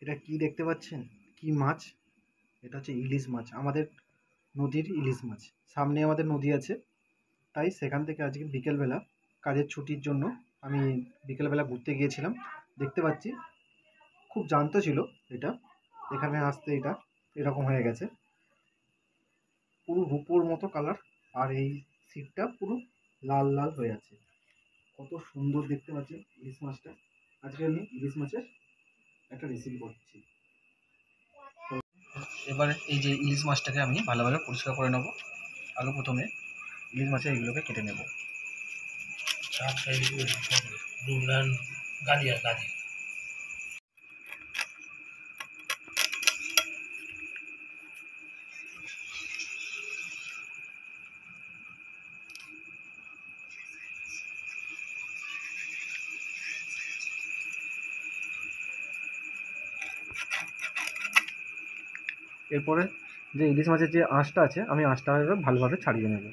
এটা কি দেখতে পাচ্ছেন? কি মাছ? এটা হচ্ছে ইলিশ মাছ, আমাদের নদীর ইলিশ মাছ। সামনে আমাদের নদী আছে, তাই সেখান থেকে আজকে বিকেলবেলা কাজের ছুটির জন্য আমি বিকেলবেলা ঘুরতে গিয়েছিলাম। দেখতে পাচ্ছি খুব জ্যান্ত ছিল এটা, এখানে আসতে এটা এরকম হয়ে গেছে, পুরো রূপোর মতো কালার, আর এই ছিপটা পুরো লাল লাল হয়ে আছে। কত সুন্দর দেখতে পাচ্ছেন ইলিশ মাছটা। আজকে আমি ইলিশ মাছের একটা রেসিপি করছি। এবার এই যে ইলিশ মাছটাকে আমি ভালোভাবে পরিষ্কার করে নেব। আগে প্রথমে ইলিশ মাছের এইগুলোকে কেটে নেব। এরপরে যে ইলিশ মাছের যে আঁশটা আছে, আমি আঁশটা ভালোভাবে ছাড়িয়ে নেব।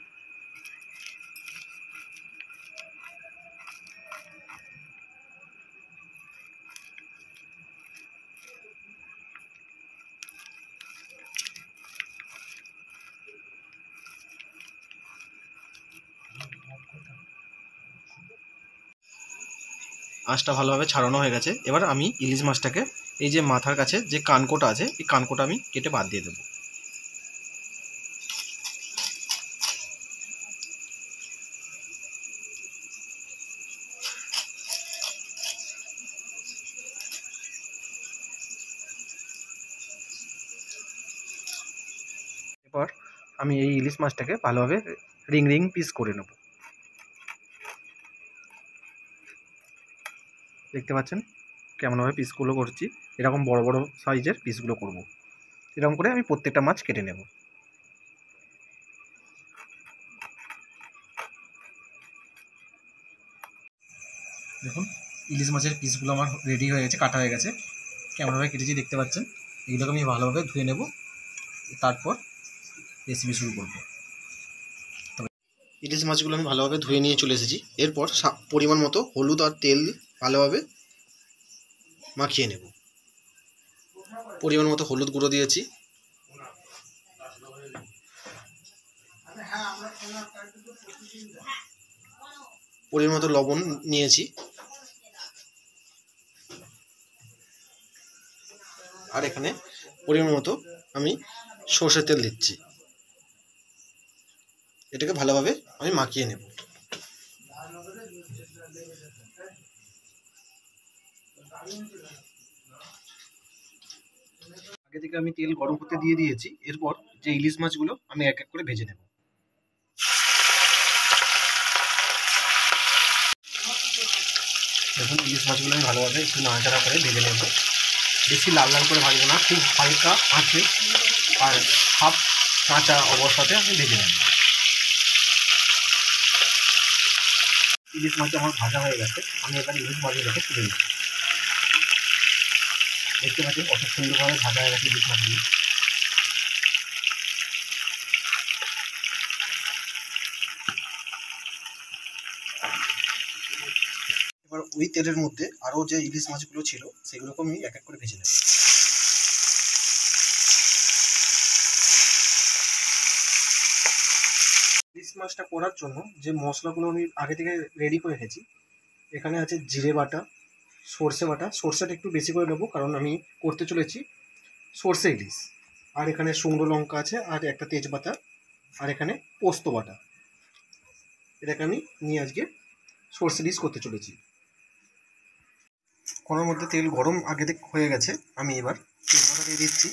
আঁশটা ভালোভাবে ছাড়ানো হয়ে গেছে। এবার আমি ইলিশ মাছটাকে এই যে মাথার কাছে যে কানকোটা আছে, এই কানকোটা আমি কেটে বাদ দিয়ে দেবো। এরপর আমি এই ইলিশ মাছটাকে ভালোভাবে রিং রিং পিস করে নেব। দেখতে পাচ্ছেন কেমনভাবে পিসগুলো করছি, এরকম বড় বড় সাইজের পিসগুলো করব। এরকম করে আমি প্রত্যেকটা মাছ কেটে নেব। দেখুন ইলিশ মাছের পিসগুলো আমার রেডি হয়ে গেছে, কাটা হয়ে গেছে। কেমনভাবে কেটেছি দেখতে পাচ্ছেন। এগুলোকে আমি ভালোভাবে ধুয়ে নেব, তারপর রেসিপি শুরু করব। তবে ইলিশ মাছগুলো আমি ভালোভাবে ধুয়ে নিয়ে চলে এসেছি। এরপর পরিমাণ মতো হলুদ আর তেল ভালোভাবে মাখিয়ে নেব। পরিমাণ মতো হলুদ গুঁড়ো দিয়েছি, পরিমাণ মতো লবণ নিয়েছি, আর এখানে পরিমাণ মতো আমি সর্ষের তেল দিচ্ছি। এটাকে ভালোভাবে আমি মাখিয়ে নেব। আগে থেকে আমি তেল গরম করতে দিয়ে দিয়েছি। এরপর যে ইলিশ মাছগুলো আমি এক এক করে ভেজে নেব। দেখুন ইলিশ মাছগুলো আমি ভালোভাবে একটু নাড়াচাড়া করে ভেজে নেব। বেশি লাল লাল করে ভাজবো না, খুব হালকা আঁচে আর হাফ কাঁচা অবস্থাতে আমি ভেজে নেব। ইলিশ মাছ আমার ভাজা হয়ে গেছে, আমি এবার ইলিশ মাছগুলোকে তুলে নিচ্ছি। দেখতে পাচ্ছি কত সুন্দরভাবে ভাজা হয়ে গেছে ইলিশ মাছগুলো। এবার ওই তেলের মধ্যে আরও যে ইলিশ মাছগুলো ছিল সেগুলোকে আমি এক এক করে ভেজে নেব। ইলিশ মাছটা করার জন্য যে মশলাগুলো আমি আগে থেকে রেডি করে রেখেছি, এখানে আছে জিরে বাটা, সর্ষে বাটা। সর্ষেটা একটু বেশি করে নেবো কারণ আমি করতে চলেছি সর্ষে ইলিশ। আর এখানে শুকনো লঙ্কা আছে, আর একটা তেজপাতা, আর এখানে পোস্ত বাটা। এটাকে আমি নিয়ে আজকে সর্ষে ইলিশ করতে চলেছি। কড়ার মধ্যে তেল গরম আগে থেকে হয়ে গেছে, আমি এবার তেজপাতা দিয়ে দিচ্ছি।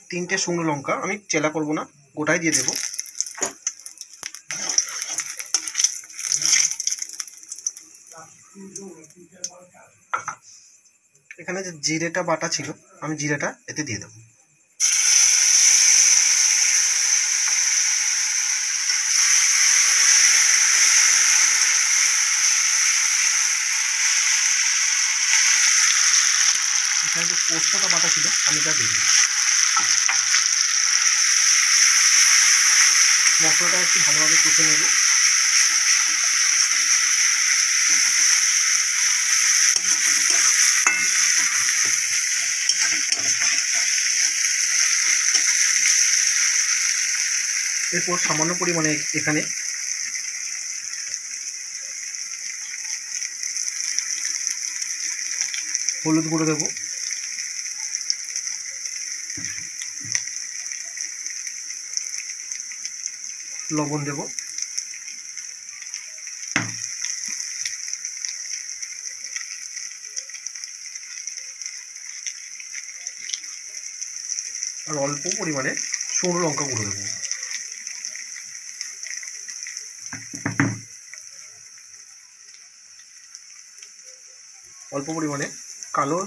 3টে শুকনো লঙ্কা আমি চেলা করব না, গোটাই দিয়ে দেবো। এখানে যে জিরেটা বাটা ছিল, আমি জিরেটা এতে দিয়ে দেবো। এখানে যে পোস্তটা বাটা ছিল আমি এটা দিয়ে দিই। মশলাটা একটু ভালোভাবে কষে নেব। এরপর সামান্য পরিমাণে এখানে হলুদ গুঁড়ো দেবো, লবণ দেব, আর অল্প পরিমাণে শুকনো লঙ্কা গুঁড়ো দেবো। অল্প পরিমাণে কালো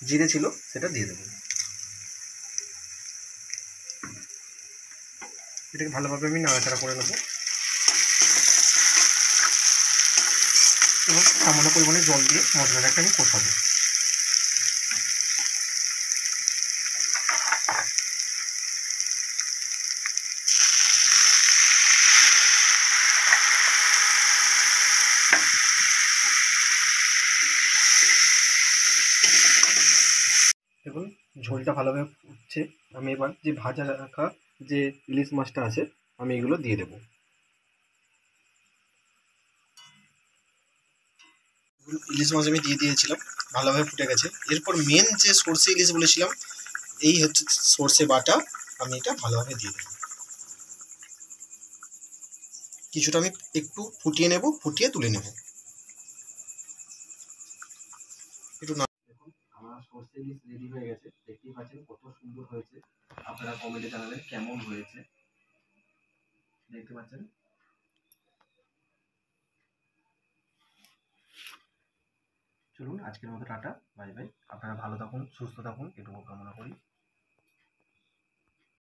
জিরে ছিল সেটা দিয়ে দেবো। এটাকে ভালোভাবে আমি নাড়াচাড়া করে নেব এবং সামান্য পরিমাণে জল দিয়ে মশলাটাকে আমি কষাবো। দেখুন ঝোলটা ভালোভাবে ফুটছে। আমি এবার যে ভাজা রাখা যে ইলিশ মাছটা আছে আমি এগুলো দিয়ে দেবো। ইলিশ মাছ আমি দিয়ে দিয়েছিলাম, ভালোভাবে ফুটে গেছে। এরপর মেন যে সর্ষে ইলিশ বলেছিলাম, এই হচ্ছে সর্ষে বাটা, আমি এটা ভালোভাবে দিয়ে দেবো। কিছুটা আমি একটু ফুটিয়ে নেব, ফুটিয়ে তুলে নেব। একটু না, দেখুন আমার সর্ষে ইলিশ রেডি হয়ে গেছে, দেখতেই পাচ্ছেন কত সুন্দর হয়েছে। আপনারা কমেন্টে জানাবেন কেমন হয়েছে। দেখতে পাচ্ছেন। চলুন আজকের মতো টাটা, বাই বাই। আপনারা ভালো থাকুন, সুস্থ থাকুন, এটুকু কামনা করি।